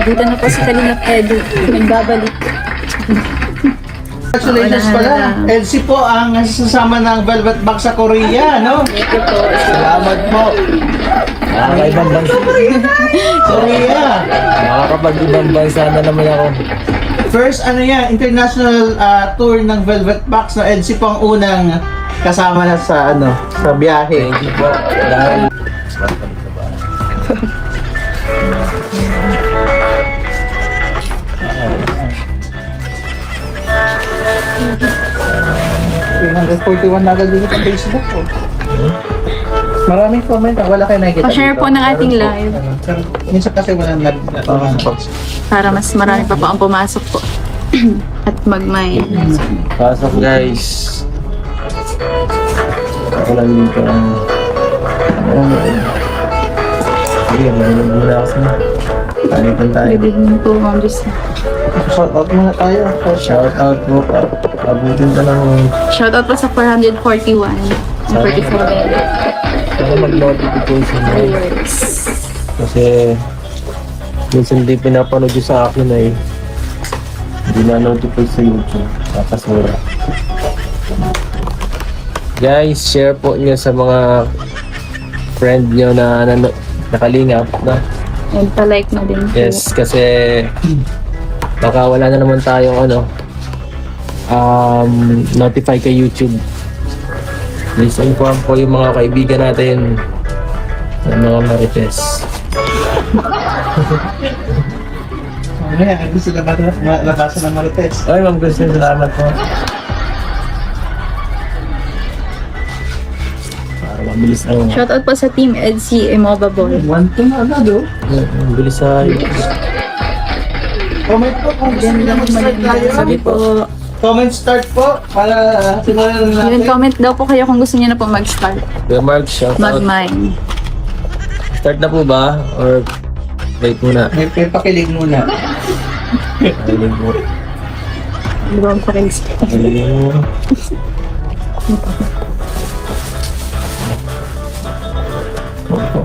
Dito na po si Kalingap Edu. Nagbabalik. Congratulations pala. Elsie po ang sasama ng Velvet Box sa Korea, no? Ito po. Salamat po. Nakakaibang bansa. Korea. Nakakapag-ibang bansa na naman ako. First, international tour ng Velvet Box, no? Elsie po ang unang kasama na sa, sa biyahe. Thank you po. Dahil... 341 na agad dito sa Facebook po. Maraming comment, wala kayo nakikita Pa-share dito. po ng ating live. Minsan kasi walang Para mas marami pa po ang pumasok po. At mag-mine. Pasok guys. Ako lang dito ang... Sige, mayroon muna ako sa... Panitan tayo. Good evening po, Ma'am Jess. Shout out muna tayo. Shout out po. Abutin ka ng... Shoutout po sa 441. Ang 47. Saka mag-notification na. Viewers. Kasi... Minsan di pinapanood yun sa akin ay... Hindi na-notify sa YouTube. Nakasura. Guys, share po nyo sa mga friend nyo na nakalingap na. And pa-like na din po. Yes, kasi baka wala na naman tayong notify kay YouTube. Please inform po yung mga kaibigan natin ng mga Marites. Ayan, gusto labasan ng Marites. Ay, Ma'am Christian, salamat po. Para mabilis ang... Shoutout po sa Team EDC Immobable. One to na agad, oh. Mabilis sa YouTube. Comment po kung gusto nyo mag-start tayo. Sabi po. Comment start po para simulan na Yun, natin. comment daw po kayo kung gusto niyo na po mag-start. Kuya Mark, shout out. Mag-mine. Start na po ba? Or wait muna? May pakilig muna. Pakilig mo. Wrong friends. Pakilig mo.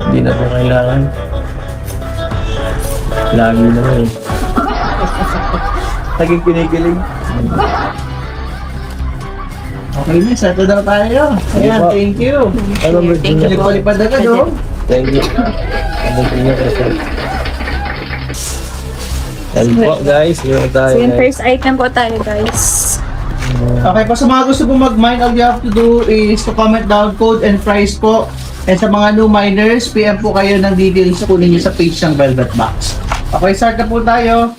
Hindi na po kailangan. Lagi naman eh. Naging kinikilig. Okay na, start na tayo. Ayan, po. thank you. Ano ba Thank you po. Lipad agad, oh. Thank you. Ano po niya kasi? Yan po guys, meron tayo So yung guys. first item po tayo, guys. Okay, pa sa mga gusto po mag-mine, all you have to do is to comment down code and price po. And sa mga new miners, PM po kayo ng details po ninyo sa page ng Velvet Box. Okay, start na po tayo.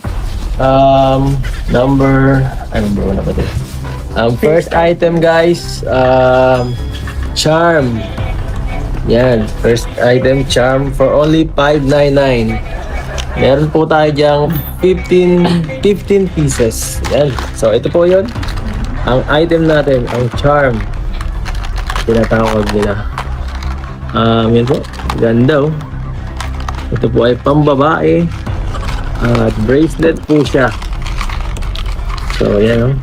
Number wala ba ito? First item guys, charm. Yan, first item charm for only $5.99. Meron po tayo diyang 15 pieces. Yan. So ito po 'yon. Ang item natin, ang charm. Tinatawag nila. Yan po. Ganda oh. Ito po ay pambabae. At bracelet po siya. So yan oh.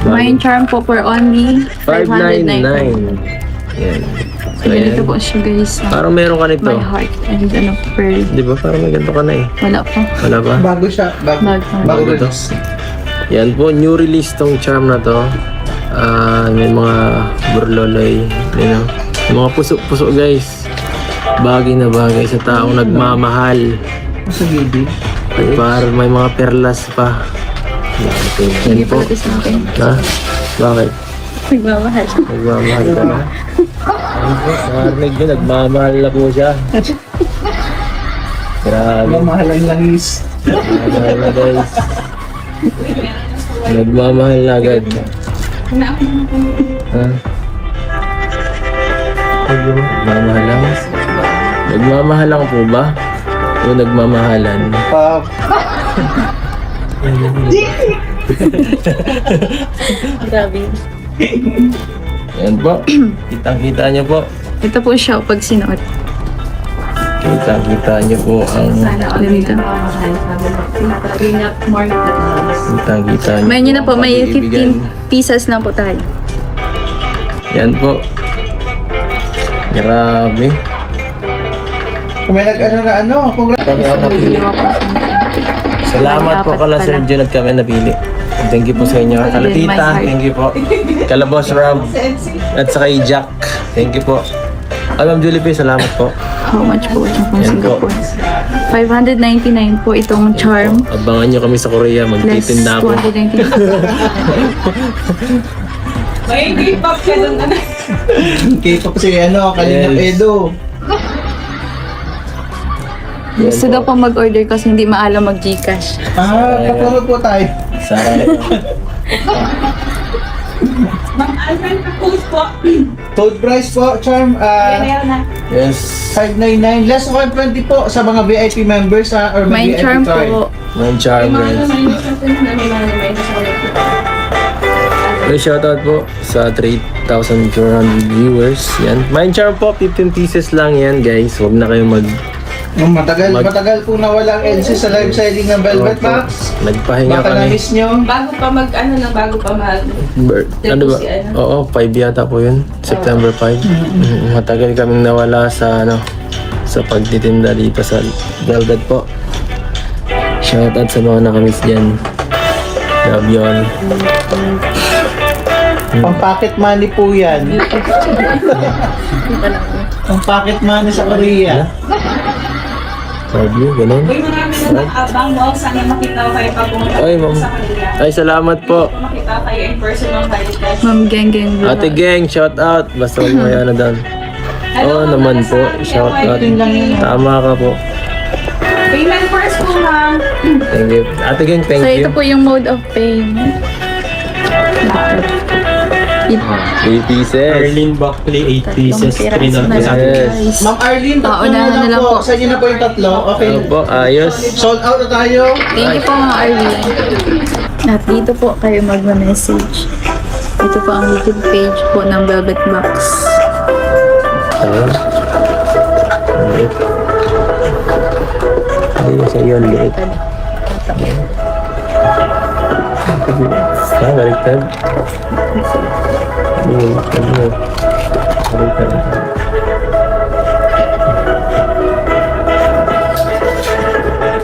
Mine charm po for only $5.99. $599. Yan. So, Ganito yan. po siya, guys. Parang meron ka nito. My heart and pearl. Di ba? Parang may ganito ka na eh. Wala po. Wala ba? Bago siya. Bago Bago to. release. Yan po, new release tong charm na to. May mga burloloy. You know? Yung mga puso-puso guys. Bagay na bagay sa taong nagmamahal. Sa baby. At parang may mga perlas pa. Yan Hindi po. pala ito sa akin. Ha? Bakit? Nagmamahal. Nagmamahal ka na? Ano po? Narinig nyo, nagmamahal na po siya. Grabe. Mahal ang langis. Nagmamahal na guys. Nagmamahal na agad. Ha? Nagmamahal lang? Nagmamahal lang po ba? O nagmamahalan? Grabe. Yan po. Kitang-kita niyo po. Ito po siya pag sinuot. Kitang-kita niyo po ang... Ganito. Kitang-kita niyo May nyo na po, may pag-iibigan. 15 pieces lang po tayo. Yan po. Grabe. Kung may nag-ano na ano, congrats. Kami ang napili. Dalawa po. Salamat po Apat kala pala. Sir Jun at kami napili. Thank you po sa inyo. Kala My Tita, heart. thank you po. Kala Boss Rob, at saka kay Jack. Thank you po. Ma'am Julie P, salamat po. How much po itong pang Yan po. Singapore? 599 po itong charm. Abangan nyo kami sa Korea, Plus magtitinda ako. 299. May K-pop ka doon na. K-pop si ano, Kalingap Yes. Edo. Gusto daw po mag-order kasi hindi maalam mag-Gcash. Papromote po tayo. Sarap. Ma'am Alfred, post po. Code price po, Charm, Meron na. Yes. 599. Less 120 po sa mga VIP members or may May VIP charm card. po. Mang charm, guys. Okay, shoutout po sa 3,400 viewers. Yan. Mind charm po, 15 pieces lang yan, guys. Huwag na kayong Matagal po na walang LC sa live selling ng Velvet Max. Nagpahinga Baka kami. na-miss nyo. Bago pa bago pa mag... Ano ba? si ano? Oo, 5 yata po yun. September 5. Matagal kaming nawala sa sa pagtitinda dito sa Velvet po. Shoutout sa mga nakamiss dyan. Love you all. Pang pocket money po yan. Pang pocket money sa Korea. Love you, ganun. Uy, marami na abang mo. Sana makita ko kayo pag pumunta Ay, dito ma'am. sa kanila. Ay, salamat po. Makita kayo in person ng Caritas. Ma'am Geng Geng Vlog. Ate Geng, shout out. Basta huwag mo yan na doon. Oo naman po, shout out. Tama ka po. Payment first po, ma'am. Thank you. Ate Geng, thank So you. ito po yung mode of payment. 3 pieces. Arlene Buckley, 8 pieces, Tatlong 3 piraso na lang, Yes. guys. Ma'am Arlene, tatlo Paunahan na lang po. Sa inyo na po yung tatlo. Okay. Ano po, ayos. Sold out na tayo. Thank you po mga Arlene. At dito po kayo magma-message. Ito po ang YouTube page po ng Velvet Box. Ayun. Liit. Ayun sa iyo, liit. Baliktad. Baliktad mo. Baliktad.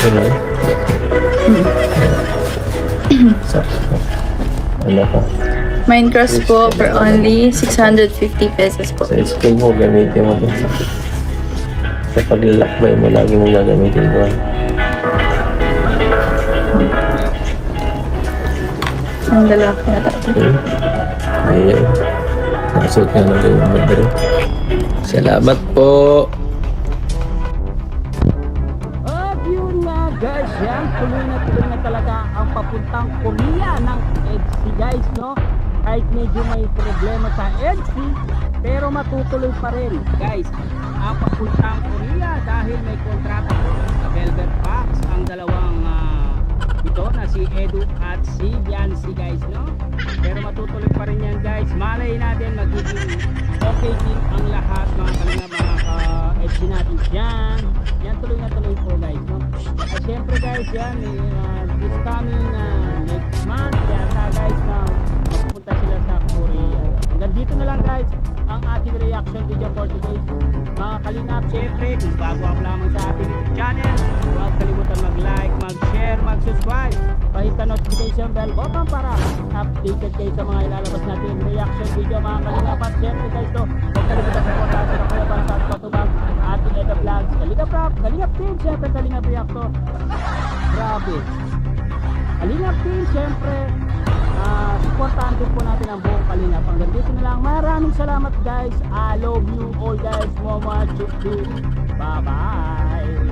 Ano? Ano pa? Minecraft po for only 650 pesos po. Sa school mo, gamitin mo ito. Sa paglalakbay mo, lagi mo gagamitin ito. Ang lalaki na tatlo. Ayan. Nakasuot nga na kayo ng madari. Salamat po. At yun nga guys, yan, tuloy na talaga ang papuntang Korea ng EDSI guys, no? Kahit medyo may problema sa EDSI, pero matutuloy pa rin guys ang papuntang Korea dahil may kontrata po sa Velvet Box ang dalawang ito na si Edu at si Biancy guys, no? Pero matutuloy pa rin yan guys. Malay natin magiging okay din ang lahat mga ka-EDSI natin dyan. Yan tuloy na tuloy po guys, no? At syempre guys, yan this coming next month yata guys na magpupunta sila sa Korea. Hanggang dito na lang guys ang ating reaction video for today. Mga kalingap, syempre kung bago ako lamang sa ating YouTube channel, huwag kalimutan mag-like, mag-share, mag-subscribe, pahit na notification bell button para updated kayo sa mga ilalabas natin reaction video mga kalingap. At syempre guys, to huwag kalimutan sa portal sa kuya para sa patubang ating Edo Vlogs, Kalingap Rap, Kalingap Team, syempre Kalingap Reactor. Grabe, Kalingap Team, syempre supportahan din po natin ang buong Kalingap. Hanggang dito na lang, maraming salamat guys. I love you all guys so much. Bye bye.